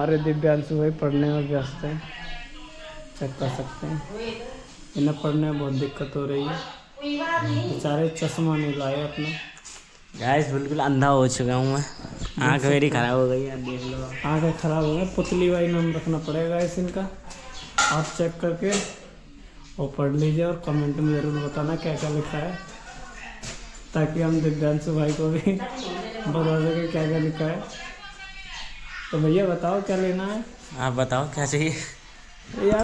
हमारे दिव्यांशु भाई पढ़ने में व्यस्त है, चेक कर सकते हैं। इन्हें पढ़ने में बहुत दिक्कत हो रही है, बेचारे चश्मा नहीं लाए अपना। गाइस बिल्कुल अंधा हो चुका हूँ मैं, आँख मेरी खराब हो गई है, देख लो। आँखें खराब हो गई। पुतली भाई नाम रखना पड़ेगा इस इनका, आप चेक करके और पढ़ लीजिए और कमेंट में ज़रूर बताना क्या क्या लिखा है, ताकि हम दिव्यांशु भाई को भी बता सकें क्या क्या लिखा है। तो भैया बताओ क्या लेना है। आप बताओ क्या चाहिए। यार